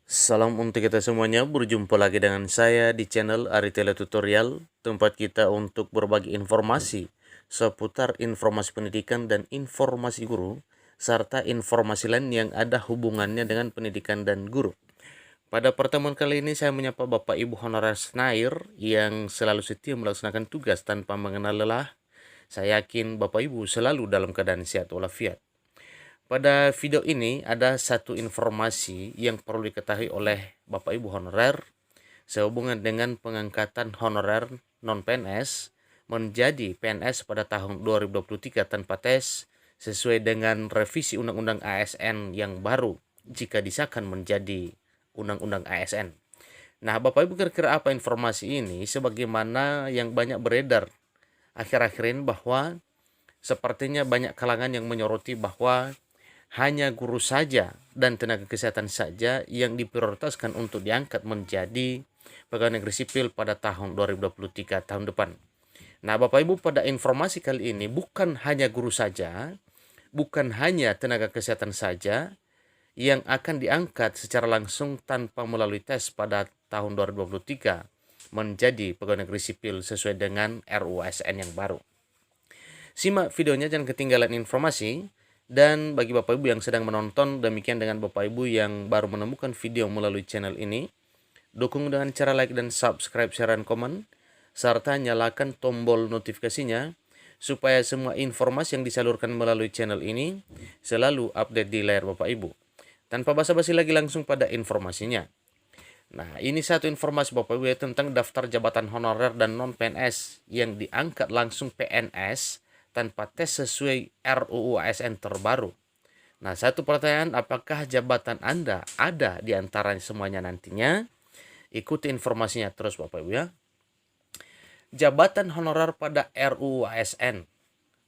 Salam untuk kita semuanya, berjumpa lagi dengan saya di channel Ari Tutorial, tempat kita untuk berbagi informasi seputar informasi pendidikan dan informasi guru, serta informasi lain yang ada hubungannya dengan pendidikan dan guru. Pada pertemuan kali ini saya menyapa Bapak Ibu Honorer Senair yang selalu setia melaksanakan tugas tanpa mengenal lelah. Saya yakin Bapak Ibu selalu dalam keadaan sehat walafiat. Pada video ini ada satu informasi yang perlu diketahui oleh Bapak Ibu honorer sehubungan dengan pengangkatan honorer non-PNS menjadi PNS pada tahun 2023 tanpa tes sesuai dengan revisi Undang-Undang ASN yang baru jika disahkan menjadi Undang-Undang ASN. Nah, Bapak Ibu kira-kira apa informasi ini sebagaimana yang banyak beredar akhir-akhir ini bahwa sepertinya banyak kalangan yang menyoroti bahwa hanya guru saja dan tenaga kesehatan saja yang diprioritaskan untuk diangkat menjadi pegawai negeri sipil pada tahun 2023 tahun depan. Nah, Bapak Ibu, pada informasi kali ini bukan hanya guru saja, bukan hanya tenaga kesehatan saja yang akan diangkat secara langsung tanpa melalui tes pada tahun 2023 menjadi pegawai negeri sipil sesuai dengan RUU ASN yang baru. Simak videonya, jangan ketinggalan informasi. Dan bagi Bapak Ibu yang sedang menonton, demikian dengan Bapak Ibu yang baru menemukan video melalui channel ini, dukung dengan cara like dan subscribe, share, dan komen, serta nyalakan tombol notifikasinya, supaya semua informasi yang disalurkan melalui channel ini selalu update di layar Bapak Ibu. Tanpa basa-basi lagi, langsung pada informasinya. Nah, ini satu informasi Bapak Ibu ya, tentang daftar jabatan honorer dan non-PNS yang diangkat langsung PNS tanpa tes sesuai RUU ASN terbaru. Nah, satu pertanyaan, apakah jabatan Anda ada di antara semuanya nantinya? Ikuti informasinya terus Bapak Ibu ya. Jabatan honorer pada RUU ASN.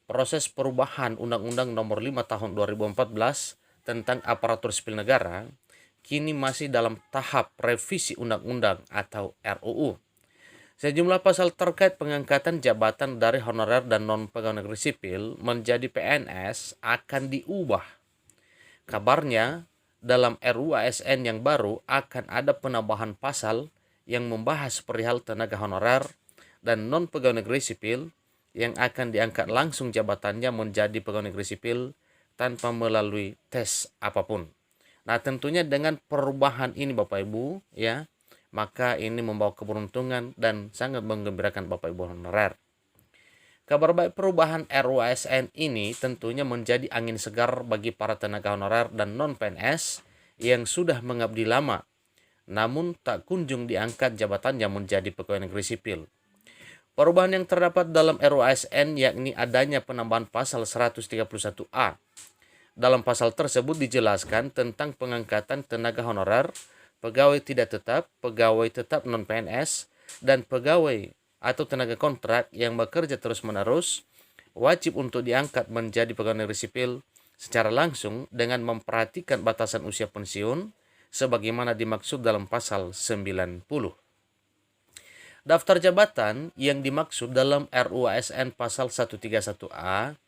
Proses perubahan Undang-Undang Nomor 5 Tahun 2014 tentang aparatur sipil negara kini masih dalam tahap revisi undang-undang atau RUU. Sejumlah pasal terkait pengangkatan jabatan dari honorer dan non pegawai negeri sipil menjadi PNS akan diubah. Kabarnya, dalam RUU ASN yang baru akan ada penambahan pasal yang membahas perihal tenaga honorer dan non pegawai negeri sipil yang akan diangkat langsung jabatannya menjadi pegawai negeri sipil tanpa melalui tes apapun. Nah, tentunya dengan perubahan ini Bapak Ibu ya, maka ini membawa keberuntungan dan sangat menggembirakan Bapak Ibu honorer. Kabar baik perubahan RUU ASN ini tentunya menjadi angin segar bagi para tenaga honorer dan non-PNS yang sudah mengabdi lama, namun tak kunjung diangkat jabatannya menjadi pegawai negeri sipil. Perubahan yang terdapat dalam RUU ASN yakni adanya penambahan pasal 131A. Dalam pasal tersebut dijelaskan tentang pengangkatan tenaga honorer, pegawai tidak tetap, pegawai tetap non-PNS, dan pegawai atau tenaga kontrak yang bekerja terus-menerus wajib untuk diangkat menjadi pegawai negeri sipil secara langsung dengan memperhatikan batasan usia pensiun sebagaimana dimaksud dalam pasal 90. Daftar jabatan yang dimaksud dalam RUU ASN pasal 131A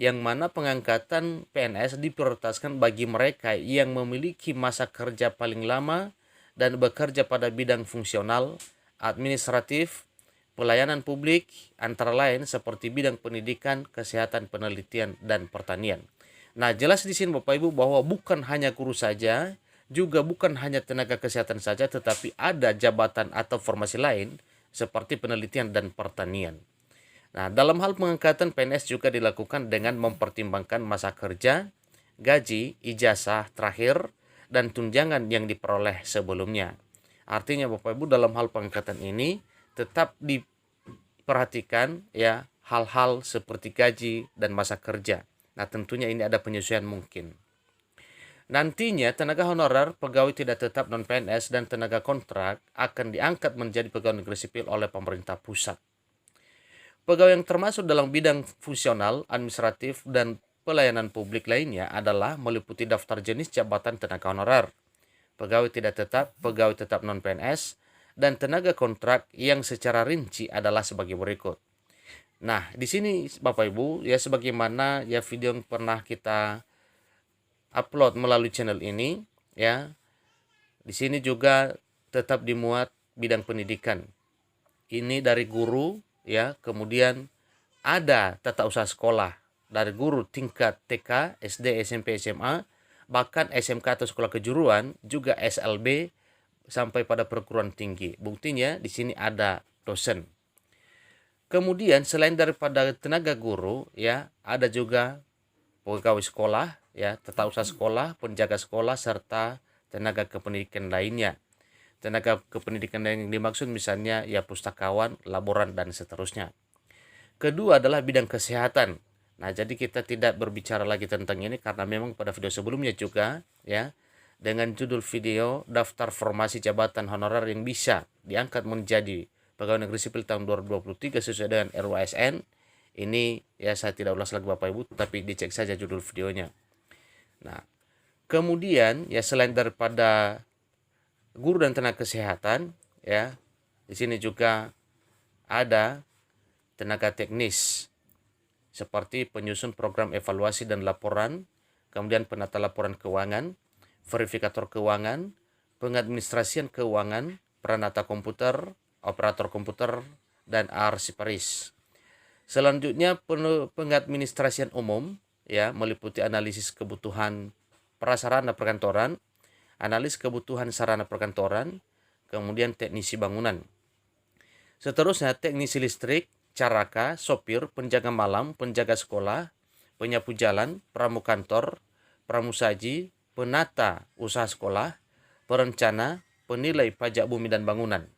yang mana pengangkatan PNS diprioritaskan bagi mereka yang memiliki masa kerja paling lama dan bekerja pada bidang fungsional, administratif, pelayanan publik, antara lain seperti bidang pendidikan, kesehatan, penelitian, dan pertanian. Nah, jelas di sini Bapak Ibu bahwa bukan hanya guru saja, juga bukan hanya tenaga kesehatan saja, tetapi ada jabatan atau formasi lain seperti penelitian dan pertanian. Nah, dalam hal pengangkatan PNS juga dilakukan dengan mempertimbangkan masa kerja, gaji, ijazah terakhir, dan tunjangan yang diperoleh sebelumnya. Artinya Bapak Ibu dalam hal pengangkatan ini tetap diperhatikan ya hal-hal seperti gaji dan masa kerja. Nah, tentunya ini ada penyesuaian mungkin. Nantinya tenaga honorer, pegawai tidak tetap non-PNS, dan tenaga kontrak akan diangkat menjadi pegawai negeri sipil oleh pemerintah pusat. Pegawai yang termasuk dalam bidang fungsional, administratif, dan pelayanan publik lainnya adalah meliputi daftar jenis jabatan tenaga honorer, pegawai tidak tetap, pegawai tetap non-PNS, dan tenaga kontrak yang secara rinci adalah sebagai berikut. Nah, di sini Bapak Ibu ya sebagaimana ya video yang pernah kita upload melalui channel ini ya, Di sini juga tetap dimuat bidang pendidikan. Ini dari guru ya, kemudian ada tata usaha sekolah dari guru tingkat TK, SD, SMP, SMA, bahkan SMK atau sekolah kejuruan, juga SLB sampai pada perguruan tinggi. Buktinya di sini ada dosen. Kemudian selain daripada tenaga guru ya, ada juga pegawai sekolah ya, tata usaha sekolah, penjaga sekolah serta tenaga kependidikan lainnya. Tenaga kependidikan yang dimaksud misalnya ya pustakawan, laboran dan seterusnya. Kedua adalah bidang kesehatan. Nah, jadi kita tidak berbicara lagi tentang ini karena memang pada video sebelumnya juga ya, dengan judul video daftar formasi jabatan honorer yang bisa diangkat menjadi pegawai negeri sipil tahun 2023 sesuai dengan RUASN. Ini ya saya tidak ulas lagi Bapak Ibu, tapi dicek saja judul videonya. Nah, kemudian ya selain daripada guru dan tenaga kesehatan ya, di sini juga ada tenaga teknis seperti penyusun program evaluasi dan laporan, kemudian penata laporan keuangan, verifikator keuangan, pengadministrasian keuangan, peranata komputer, operator komputer, dan arsiparis. Selanjutnya pengadministrasian umum ya, meliputi analisis kebutuhan prasarana perkantoran, analis kebutuhan sarana perkantoran, kemudian teknisi bangunan. Seterusnya teknisi listrik, caraka, sopir, penjaga malam, penjaga sekolah, penyapu jalan, pramukantor, pramusaji, penata usaha sekolah, perencana, penilai pajak bumi dan bangunan.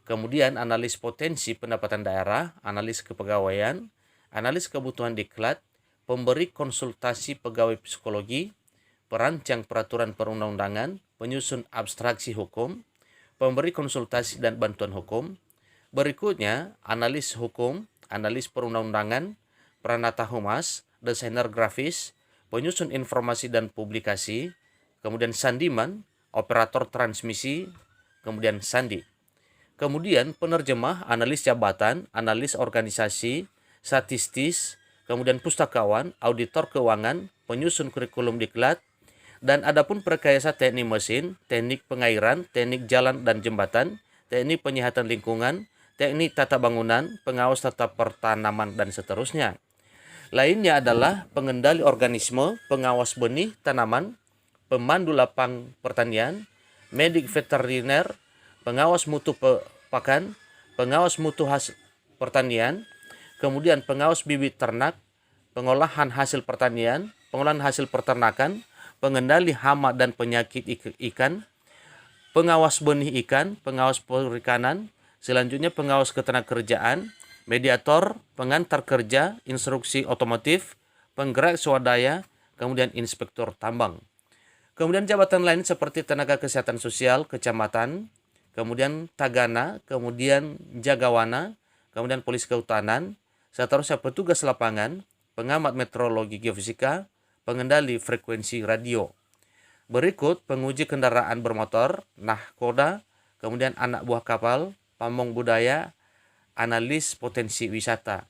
Kemudian analis potensi pendapatan daerah, analis kepegawaian, analis kebutuhan diklat, pemberi konsultasi pegawai psikologi, perancang peraturan perundang-undangan, penyusun abstraksi hukum, pemberi konsultasi dan bantuan hukum. Berikutnya, analis hukum, analis perundang-undangan, peranata humas, desainer grafis, penyusun informasi dan publikasi, kemudian sandiman, operator transmisi, kemudian sandi. Kemudian penerjemah, analis jabatan, analis organisasi, statistis, kemudian pustakawan, auditor keuangan, penyusun kurikulum diklat, dan adapun perkayasa teknik mesin, teknik pengairan, teknik jalan dan jembatan, teknik penyihatan lingkungan, teknik tata bangunan, pengawas tata pertanaman, dan seterusnya. Lainnya adalah pengendali organisme, pengawas benih tanaman, pemandu lapang pertanian, medik veteriner, pengawas mutu pakan, pengawas mutu hasil pertanian, kemudian pengawas bibit ternak, pengolahan hasil pertanian, pengolahan hasil peternakan, pengendali hama dan penyakit ikan, pengawas benih ikan, pengawas perikanan, selanjutnya pengawas ketenagakerjaan, mediator, pengantar kerja, instruksi otomotif, penggerak swadaya, kemudian inspektur tambang. Kemudian jabatan lain seperti tenaga kesehatan sosial, kecamatan, kemudian tagana, kemudian jagawana, kemudian polisi kehutanan, seterusnya petugas lapangan, pengamat meteorologi geofisika, pengendali frekuensi radio. Berikut penguji kendaraan bermotor, nahkoda, kemudian anak buah kapal, pamong budaya, analis potensi wisata.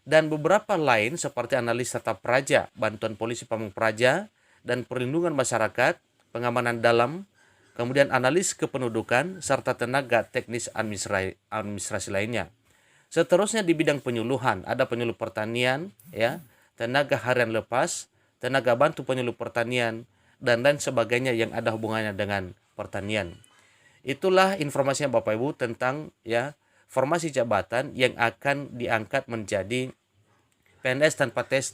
Dan beberapa lain seperti analis tata praja, bantuan polisi pamong praja, dan perlindungan masyarakat, pengamanan dalam, kemudian analis kependudukan, serta tenaga teknis administrasi lainnya. Seterusnya di bidang penyuluhan, ada penyuluh pertanian, ya, tenaga harian lepas, tenaga bantu penyuluh pertanian, dan lain sebagainya yang ada hubungannya dengan pertanian. Itulah informasinya Bapak Ibu tentang ya formasi jabatan yang akan diangkat menjadi PNS tanpa tes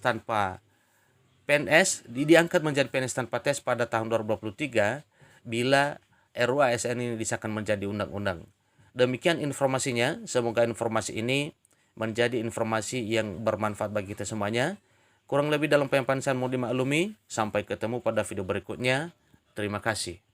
diangkat menjadi PNS tanpa tes pada tahun 2023 bila RUASN ini disahkan menjadi undang-undang. Demikian informasinya, semoga informasi ini menjadi informasi yang bermanfaat bagi kita semuanya. Kurang lebih dalam penyampaian saya mohon dimaklumi. Sampai ketemu pada video berikutnya. Terima kasih.